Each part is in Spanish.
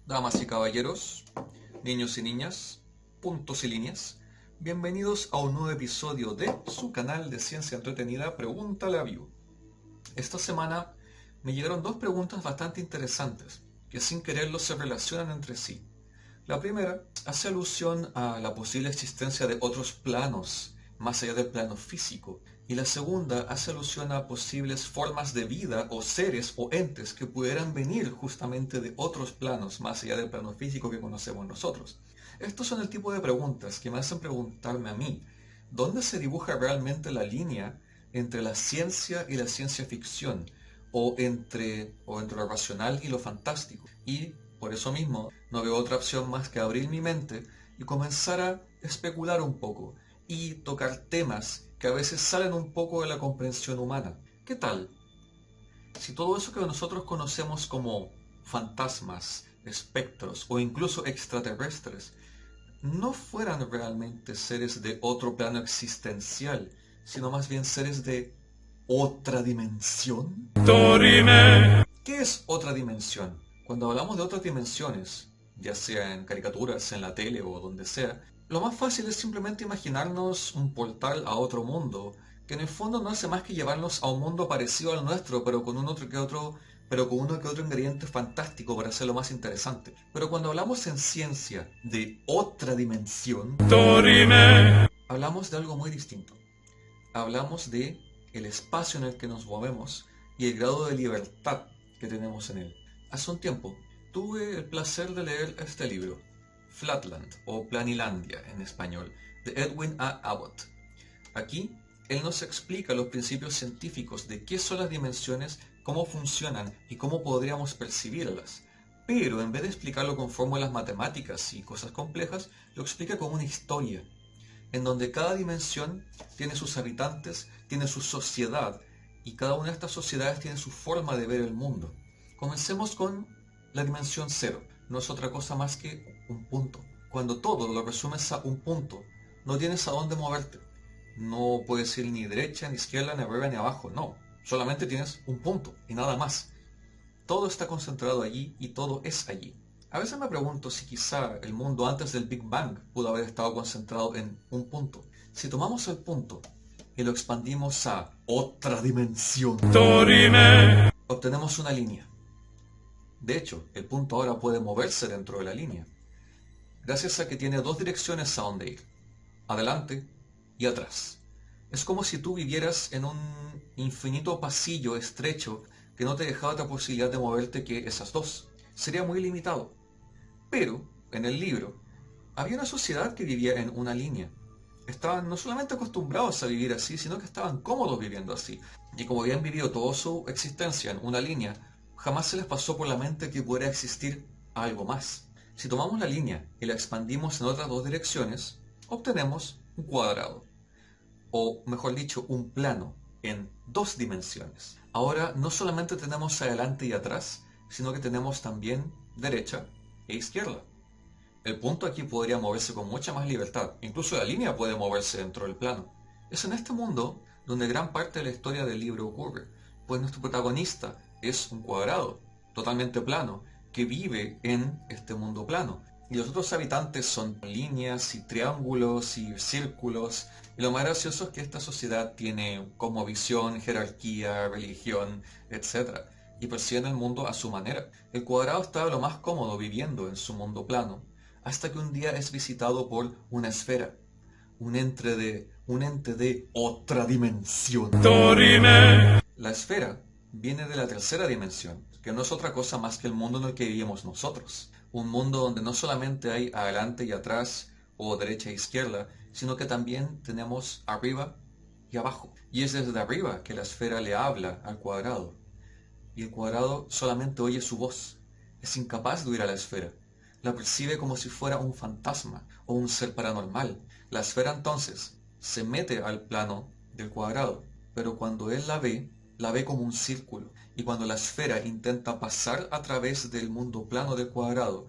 Damas y caballeros, niños y niñas, puntos y líneas, bienvenidos a un nuevo episodio de su canal de ciencia entretenida Pregúntale a View. Esta semana me llegaron dos preguntas bastante interesantes que sin quererlo se relacionan entre sí. La primera hace alusión a la posible existencia de otros planos más allá del plano físico, y la segunda hace alusión a posibles formas de vida o seres o entes que pudieran venir justamente de otros planos más allá del plano físico que conocemos nosotros. Estos son el tipo de preguntas que me hacen preguntarme a mí, ¿dónde se dibuja realmente la línea entre la ciencia y la ciencia ficción? O entre lo racional y lo fantástico. Y por eso mismo no veo otra opción más que abrir mi mente y comenzar a especular un poco y tocar temas que a veces salen un poco de la comprensión humana. ¿Qué tal si todo eso que nosotros conocemos como fantasmas, espectros o incluso extraterrestres no fueran realmente seres de otro plano existencial, sino más bien seres de otra dimensión? Dorime. ¿Qué es otra dimensión? Cuando hablamos de otras dimensiones, ya sea en caricaturas, en la tele o donde sea, lo más fácil es simplemente imaginarnos un portal a otro mundo, que en el fondo no hace más que llevarnos a un mundo parecido al nuestro, pero con uno que otro ingrediente fantástico para hacerlo más interesante. Pero cuando hablamos en ciencia de otra dimensión, Dorime, hablamos de algo muy distinto. Hablamos de el espacio en el que nos movemos y el grado de libertad que tenemos en él. Hace un tiempo tuve el placer de leer este libro, Flatland o Planilandia en español, de Edwin A. Abbott. Aquí, él nos explica los principios científicos de qué son las dimensiones, cómo funcionan y cómo podríamos percibirlas. Pero en vez de explicarlo con fórmulas matemáticas y cosas complejas, lo explica como una historia, en donde cada dimensión tiene sus habitantes, tiene su sociedad, y cada una de estas sociedades tiene su forma de ver el mundo. Comencemos con la dimensión cero. No es otra cosa más que un punto. Cuando todo lo resumes a un punto, no tienes a dónde moverte. No puedes ir ni derecha, ni izquierda, ni arriba, ni abajo. No, solamente tienes un punto y nada más. Todo está concentrado allí y todo es allí. A veces me pregunto si quizá el mundo antes del Big Bang pudo haber estado concentrado en un punto. Si tomamos el punto y lo expandimos a otra dimensión, Dorime, obtenemos una línea. De hecho, el punto ahora puede moverse dentro de la línea, gracias a que tiene dos direcciones a donde ir, adelante y atrás. Es como si tú vivieras en un infinito pasillo estrecho que no te dejaba otra posibilidad de moverte que esas dos. Sería muy limitado. Pero, en el libro, había una sociedad que vivía en una línea. Estaban no solamente acostumbrados a vivir así, sino que estaban cómodos viviendo así. Y como habían vivido toda su existencia en una línea, jamás se les pasó por la mente que pudiera existir algo más. Si tomamos la línea y la expandimos en otras dos direcciones, obtenemos un cuadrado. O mejor dicho, un plano en dos dimensiones. Ahora no solamente tenemos adelante y atrás, sino que tenemos también derecha e izquierda. El punto aquí podría moverse con mucha más libertad, incluso la línea puede moverse dentro del plano. Es en este mundo donde gran parte de la historia del libro ocurre, pues nuestro protagonista es un cuadrado, totalmente plano, que vive en este mundo plano. Y los otros habitantes son líneas y triángulos y círculos. Y lo más gracioso es que esta sociedad tiene como visión, jerarquía, religión, etc. Y perciben el mundo a su manera. El cuadrado está lo más cómodo viviendo en su mundo plano, hasta que un día es visitado por una esfera, un ente de otra dimensión. Dorime. La esfera viene de la tercera dimensión, que no es otra cosa más que el mundo en el que vivimos nosotros. Un mundo donde no solamente hay adelante y atrás, o derecha e izquierda, sino que también tenemos arriba y abajo. Y es desde arriba que la esfera le habla al cuadrado. Y el cuadrado solamente oye su voz. Es incapaz de oír a la esfera. La percibe como si fuera un fantasma o un ser paranormal. La esfera entonces se mete al plano del cuadrado, pero cuando él la ve como un círculo. Y cuando la esfera intenta pasar a través del mundo plano del cuadrado,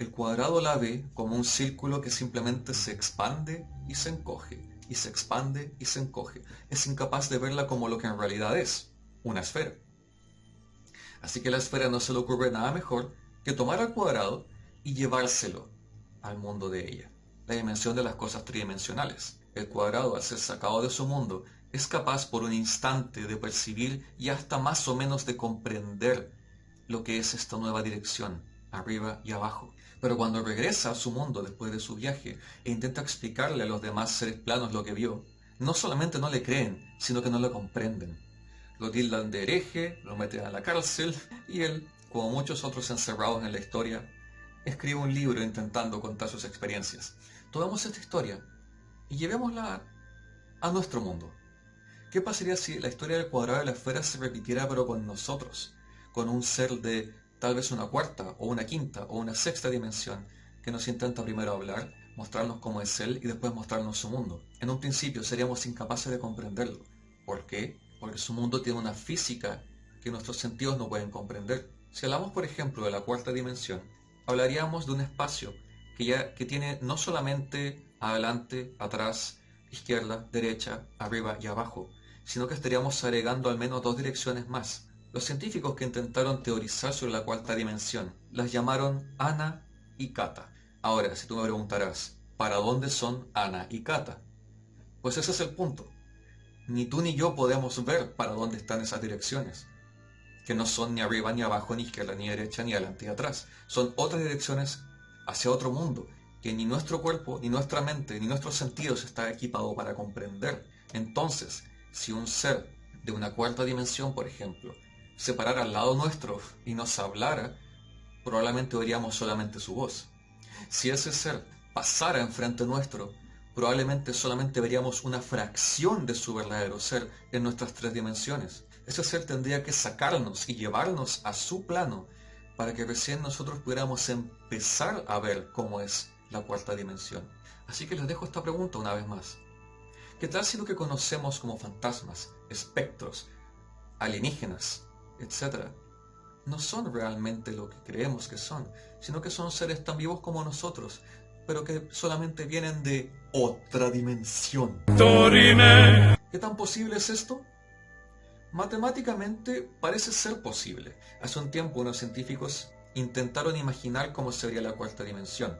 el cuadrado la ve como un círculo que simplemente se expande y se encoge, y se expande y se encoge. Es incapaz de verla como lo que en realidad es, una esfera. Así que a la esfera no se le ocurre nada mejor que tomar al cuadrado y llevárselo al mundo de ella. La dimensión de las cosas tridimensionales. El cuadrado, al ser sacado de su mundo, es capaz por un instante de percibir y hasta más o menos de comprender lo que es esta nueva dirección, arriba y abajo. Pero cuando regresa a su mundo después de su viaje e intenta explicarle a los demás seres planos lo que vio, no solamente no le creen, sino que no lo comprenden. Lo tildan de hereje, lo meten a la cárcel y él, como muchos otros encerrados en la historia, escribe un libro intentando contar sus experiencias. Tomemos esta historia y llevémosla a nuestro mundo. ¿Qué pasaría si la historia del cuadrado de la esfera se repitiera pero con nosotros? Con un ser de tal vez una cuarta o una quinta o una sexta dimensión que nos intenta primero hablar, mostrarnos cómo es él y después mostrarnos su mundo. En un principio seríamos incapaces de comprenderlo. ¿Por qué? Porque su mundo tiene una física que nuestros sentidos no pueden comprender. Si hablamos, por ejemplo, de la cuarta dimensión, hablaríamos de un espacio que tiene no solamente adelante, atrás, izquierda, derecha, arriba y abajo, sino que estaríamos agregando al menos dos direcciones más. Los científicos que intentaron teorizar sobre la cuarta dimensión las llamaron Ana y Kata. Ahora, si tú me preguntarás, ¿para dónde son Ana y Kata? Pues ese es el punto. Ni tú ni yo podemos ver para dónde están esas direcciones, que no son ni arriba ni abajo, ni izquierda ni derecha, ni adelante ni atrás. Son otras direcciones hacia otro mundo, que ni nuestro cuerpo, ni nuestra mente, ni nuestros sentidos está equipado para comprender. Entonces, si un ser de una cuarta dimensión, por ejemplo, se parara al lado nuestro y nos hablara, probablemente oiríamos solamente su voz. Si ese ser pasara enfrente nuestro, probablemente solamente veríamos una fracción de su verdadero ser en nuestras tres dimensiones. Ese ser tendría que sacarnos y llevarnos a su plano para que recién nosotros pudiéramos empezar a ver cómo es la cuarta dimensión. Así que les dejo esta pregunta una vez más. ¿Qué tal si lo que conocemos como fantasmas, espectros, alienígenas, etcétera, no son realmente lo que creemos que son, sino que son seres tan vivos como nosotros, pero que solamente vienen de otra dimensión? ¿Qué tan posible es esto? Matemáticamente parece ser posible. Hace un tiempo unos científicos intentaron imaginar cómo sería la cuarta dimensión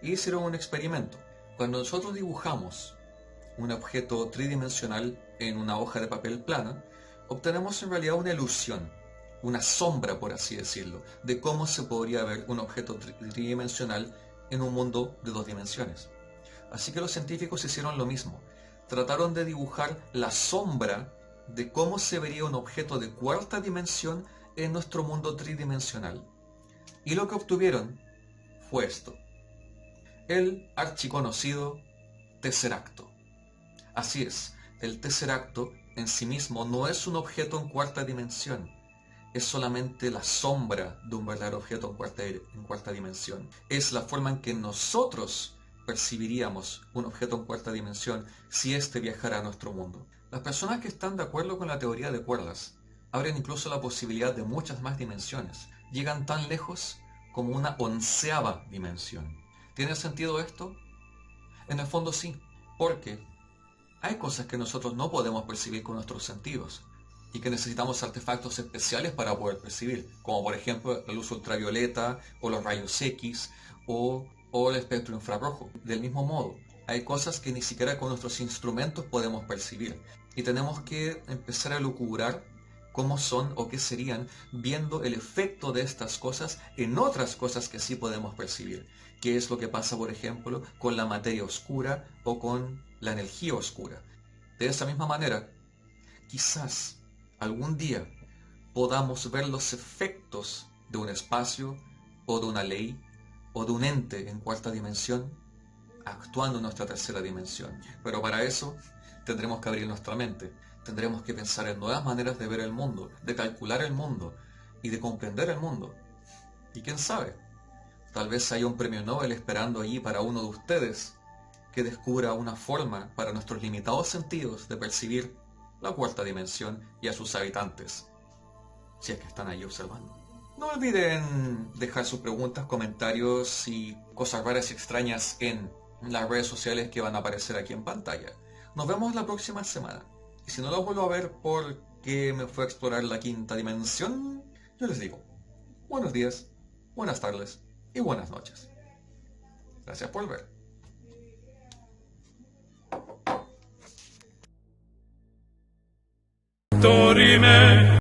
y hicieron un experimento. Cuando nosotros dibujamos un objeto tridimensional en una hoja de papel plana, obtenemos en realidad una ilusión, una sombra, por así decirlo, de cómo se podría ver un objeto tridimensional en un mundo de dos dimensiones. Así que los científicos hicieron lo mismo. Trataron de dibujar la sombra de cómo se vería un objeto de cuarta dimensión en nuestro mundo tridimensional. Y lo que obtuvieron fue esto: el archiconocido tesseracto. Así es, el tesseracto en sí mismo no es un objeto en cuarta dimensión, es solamente la sombra de un verdadero objeto en cuarta dimensión. Es la forma en que nosotros percibiríamos un objeto en cuarta dimensión si éste viajara a nuestro mundo. Las personas que están de acuerdo con la teoría de cuerdas abren incluso la posibilidad de muchas más dimensiones. Llegan tan lejos como una onceava dimensión. ¿Tiene sentido esto? En el fondo sí, porque hay cosas que nosotros no podemos percibir con nuestros sentidos y que necesitamos artefactos especiales para poder percibir, como por ejemplo la luz ultravioleta o los rayos X o el espectro infrarrojo. Del mismo modo, hay cosas que ni siquiera con nuestros instrumentos podemos percibir y tenemos que empezar a lucubrar cómo son o qué serían viendo el efecto de estas cosas en otras cosas que sí podemos percibir. ¿Qué es lo que pasa, por ejemplo, con la materia oscura o con la energía oscura? De esa misma manera, quizás algún día podamos ver los efectos de un espacio o de una ley o de un ente en cuarta dimensión actuando en nuestra tercera dimensión. Pero para eso tendremos que abrir nuestra mente, tendremos que pensar en nuevas maneras de ver el mundo, de calcular el mundo y de comprender el mundo. Y quién sabe, tal vez haya un premio Nobel esperando allí para uno de ustedes que descubra una forma para nuestros limitados sentidos de percibir la cuarta dimensión y a sus habitantes, si es que están ahí observando. No olviden dejar sus preguntas, comentarios y cosas raras y extrañas en las redes sociales que van a aparecer aquí en pantalla. Nos vemos la próxima semana. Y si no los vuelvo a ver porque me fue a explorar la quinta dimensión, yo les digo, buenos días, buenas tardes y buenas noches. Gracias por ver. Dorime.